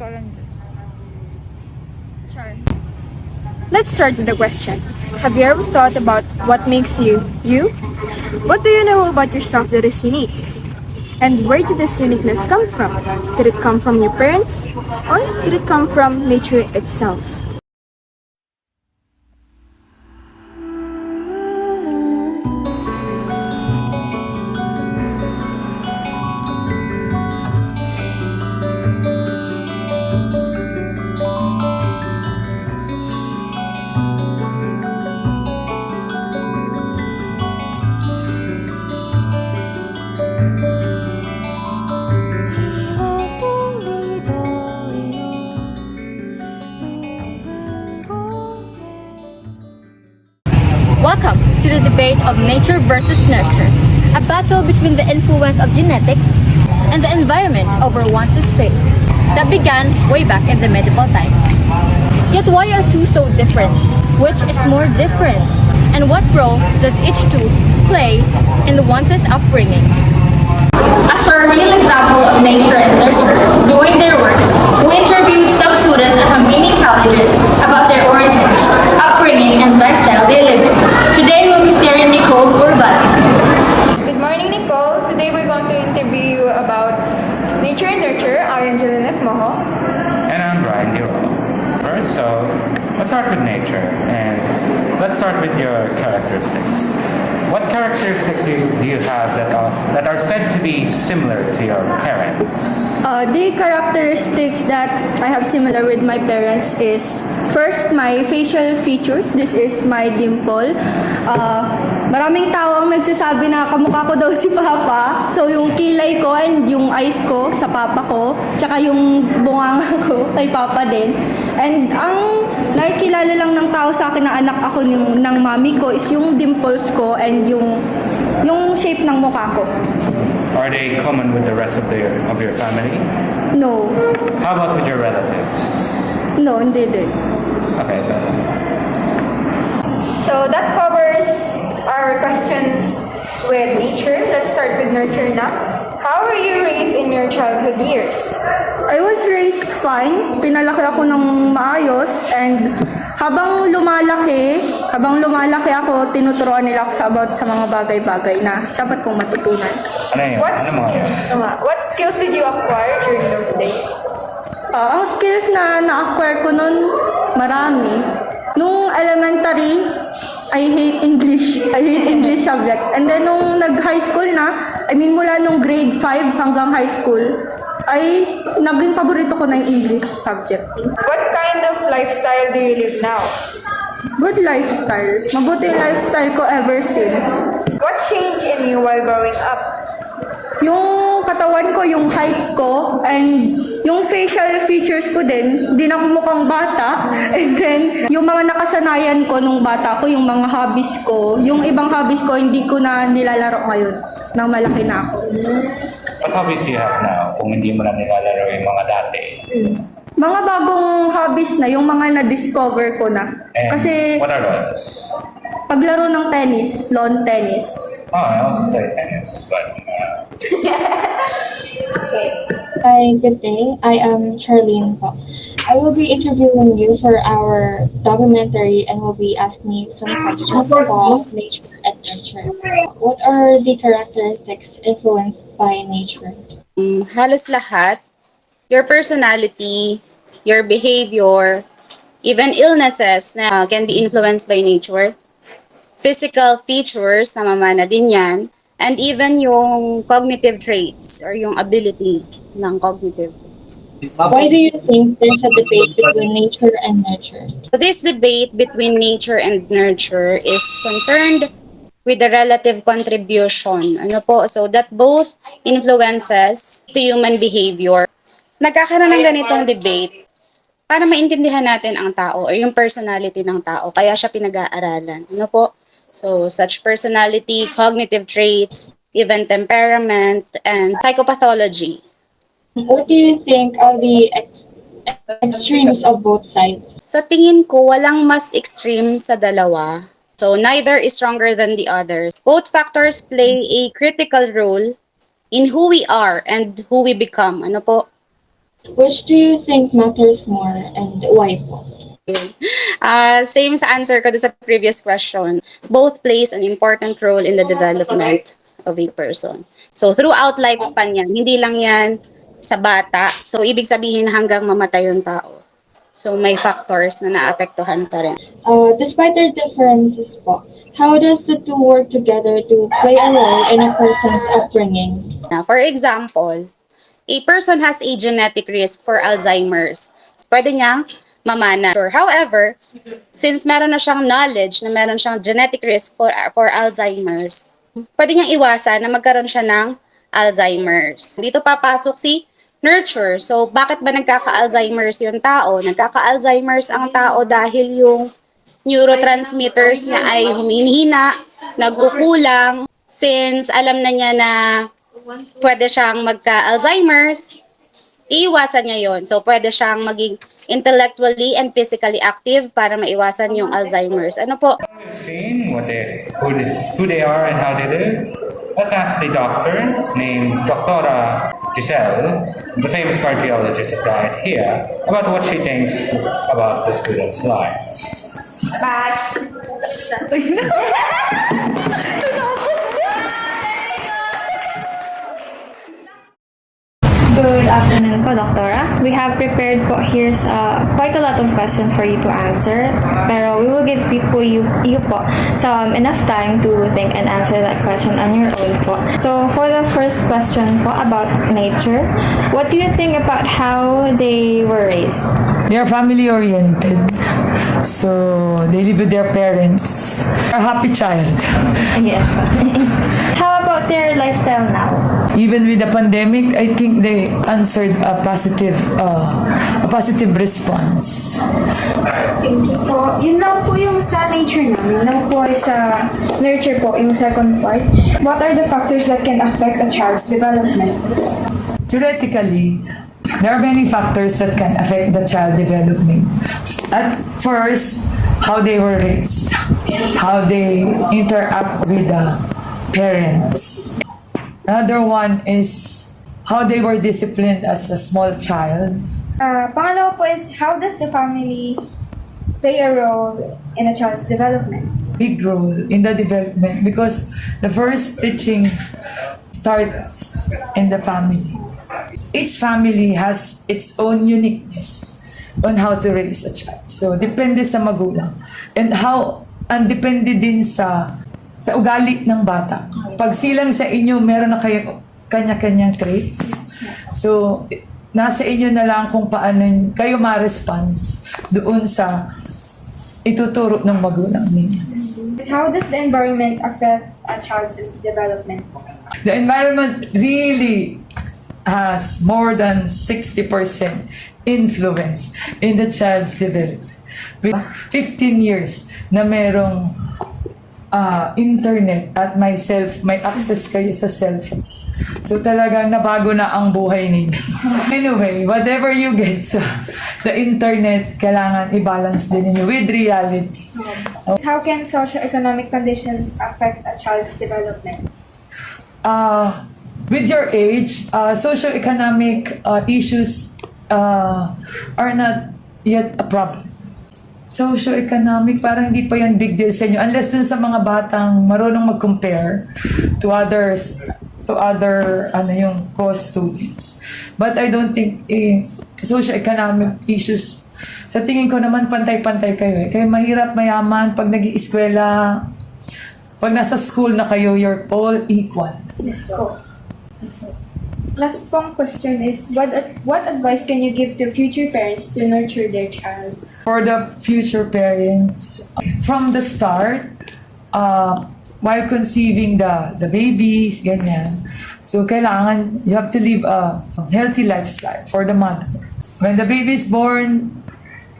Char. Let's start with the question. Have you ever thought about what makes you, you? What do you know about yourself that is unique? And where did this uniqueness come from? Did it come from your parents? Or did it come from nature itself? Welcome to the debate of nature versus nurture, a battle between the influence of genetics and the environment over one's fate that began way back in the medieval times. Yet why are two so different? Which is more different? And what role does each two play in one's upbringing? As for a real example of nature and nurture doing their work, we interviewed some students at Hamini colleges about their origins, upbringing, and lifestyle they live in. Today we'll be staring Nicole Urban. Good morning, Nicole. Today we're going to interview you about nature and nurture. I am Jelinef Moho. And I'm Brian Duro. First, let's start with nature, and let's start with your characteristics. What characteristics do you have that are said to be similar to your parents? The characteristics that I have similar with my parents is first my facial features. This is my dimple. Maraming tao ang nagsasabi na kamukha ko daw si Papa. So yung kilay ko and yung eyes ko sa Papa ko, tsaka yung bunganga ko kay Papa din. And ang nakikilala lang ng tao sa akin na anak ako ng mami ko is yung dimples ko and yung shape ng mukha ko. Are they common with the rest of your family? No. How about with your relatives? No, hindi din. Okay, So that covers our questions with nature. Let's start with nurture now. How were you raised in your childhood years? I was raised fine. Pinalaki ako ng maayos and habang lumalaki ako, tinuturuan nila ako sa mga bagay-bagay na dapat kong matutunan. ano yun? What, Ano mga yun? what skills did you acquire during those days? Ang skills na na-acquire ko nun, marami. Nung elementary, I hate English. I hate English subject. And then nung nag-high school na, mula nung grade 5 hanggang high school, ay naging paborito ko na yung English subject. What kind of lifestyle do you live now? Good lifestyle. Mabuti yung lifestyle ko ever since. What changed in you while growing up? Yung katawan ko, yung height ko, and yung facial features ko din, hindi na ako mukhang bata. And then, yung mga nakasanayan ko nung bata ko, yung mga hobbies ko, yung ibang hobbies ko, hindi ko na nilalaro ngayon nang malaki na ako. What hobbies do you have now kung hindi mo na nilalaro yung mga dati? Mga bagong hobbies na, yung mga na-discover ko na. And Kasi what are those? paglaro ng tennis, lawn tennis. Oh, I also play tennis, but Hi, good day. I am Charlene po. I will be interviewing you for our documentary and will be asking you some questions about nature and nurture. What are the characteristics influenced by nature? Halos lahat, your personality, your behavior, even illnesses na can be influenced by nature, physical features na mamana din yan, and even yung cognitive traits or yung ability ng cognitive. Why do you think there's a debate between nature and nurture? So this debate between nature and nurture is concerned with the relative contribution. So that both influences to human behavior. Nagkakaroon ng ganitong debate para maintindihan natin ang tao or yung personality ng tao. Kaya siya pinag-aaralan. So such personality, cognitive traits, even temperament, and psychopathology. What do you think of the extremes of both sides? Sa tingin ko, walang mas extreme sa dalawa. So neither is stronger than the other. Both factors play a critical role in who we are and who we become. Which do you think matters more and why po? Same sa answer ko doon sa previous question. Both plays an important role in the development of a person. So, throughout lifespan yan, hindi lang yan sa bata. So, ibig sabihin hanggang mamatay yung tao. So, may factors na naapektuhan pa rin. Despite their differences po, how does the two work together to play a role in a person's upbringing? Now, for example, a person has a genetic risk for Alzheimer's. Pwede niyang mamana. However, since meron na siyang knowledge na meron siyang genetic risk for Alzheimer's, pwede niyang iwasan na magkaroon siya ng Alzheimer's. Dito papasok si nurture. So, bakit ba nagkaka-Alzheimer's yung tao? Nagkaka-Alzheimer's ang tao dahil yung neurotransmitters niya ay humihina, nagkukulang. Since alam na niya na pwede siyang magka-Alzheimer's, iiwasan niya yon. So, pwede siyang maging intellectually and physically active para maiwasan yung Alzheimer's. Ano po? We've seen who they are and how they live. Let's ask the doctor named Dr. Giselle, the famous cardiologist at Diet here, about what she thinks about the students' lives. Good afternoon po, Doktora. We have prepared po here's quite a lot of questions for you to answer. Pero we will give you po some enough time to think and answer that question on your own po. So for the first question po about nature, what do you think about how they were raised? They are family oriented. So they live with their parents. A happy child. Yes. How about their lifestyle now? Even with the pandemic, I think they answered a positive response. Po, yun lang po yung sa nature namin. Now po ay sa nurture po, yung second part. What are the factors that can affect a child's development? Theoretically, there are many factors that can affect the child development. At first, how they were raised, how they interact with the parents. Another one is how they were disciplined as a small child. Pangalawa po is, how does the family play a role in a child's development? Big role in the development because the first teachings starts in the family. Each family has its own uniqueness on how to raise a child. So, depende sa magulang. And depende din sa ugali ng bata. Pag silang sa inyo, meron na kayo kanya-kanyang traits. So, nasa inyo na lang kung paano kayo ma-response doon sa ituturo ng magulang ninyo. How does the environment affect a child's development? The environment really has more than 60% influence in the child's development. With 15 years na merong internet at may access kayo sa cellphone. So talagang nabago na ang buhay ninyo. Anyway, whatever you get sa internet, kailangan i-balance din ninyo with reality. How can socioeconomic conditions affect a child's development? With your age, socioeconomic issues are not yet a problem. Socioeconomic, parang hindi pa yan big deal sa inyo unless dun sa mga batang marunong mag-compare to other co-students. But I don't think socioeconomic issues, sa tingin ko naman pantay-pantay kayo. Kaya mahirap mayaman pag nag-ieskwela, pag nasa school na kayo, you're all equal. Yes po. Last pong question is, what advice can you give to future parents to nurture their child? For the future parents, from the start, while conceiving the babies, ganyan. So, kailangan, you have to live a healthy lifestyle for the mother. When the baby is born,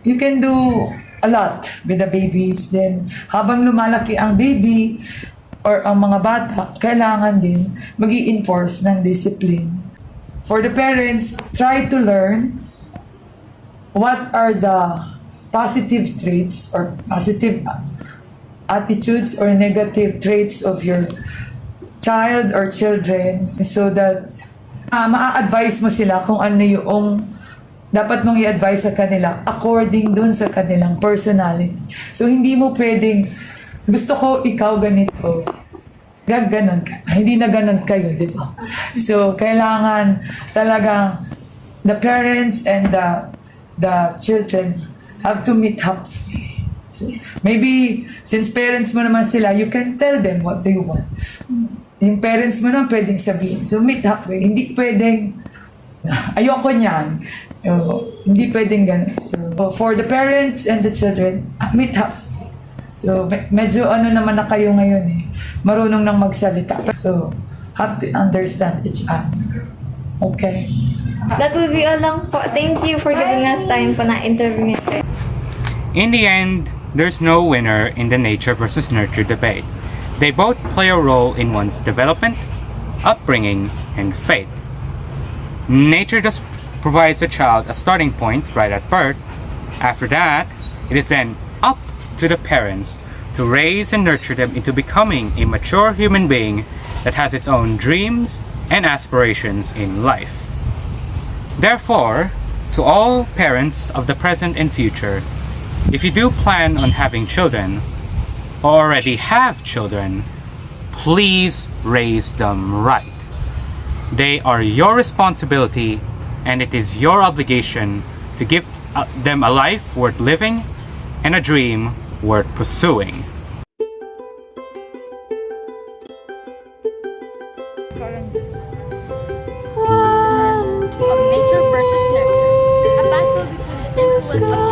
you can do a lot with the babies. Then, habang lumalaki ang baby, or ang mga bata, kailangan din mag-i-enforce ng discipline. For the parents, try to learn what are the positive traits or positive attitudes or negative traits of your child or children so that ma-advise mo sila kung ano yung dapat mong i-advise sa kanila according dun sa kanilang personality. So, hindi mo pwedeng, gusto ko ikaw ganito, gaganon ka. Hindi na ganon kayo, di ba? So, kailangan talagang the parents and the children have to meet halfway. So, maybe, since parents mo naman sila, you can tell them what do you want. Yung parents mo naman pwedeng sabihin. So, meet halfway. Hindi pwedeng, ayoko niyan. Hindi pwedeng ganun. So, for the parents and the children, meet halfway. So, medyo ano naman na kayo ngayon eh. Marunong nang magsalita. So, have to understand each other. Okay? That will be all lang po. Thank you for giving us time po na interview nito. In the end, there's no winner in the nature versus nurture debate. They both play a role in one's development, upbringing, and fate. Nature just provides a child a starting point right at birth. After that, it is then up to the parents to raise and nurture them into becoming a mature human being that has its own dreams and aspirations in life. Therefore, to all parents of the present and future, if you do plan on having children or already have children, please raise them right. They are your responsibility, and it is your obligation to give them a life worth living and a dream worth pursuing. Of nature versus nurture. A battle between the influence of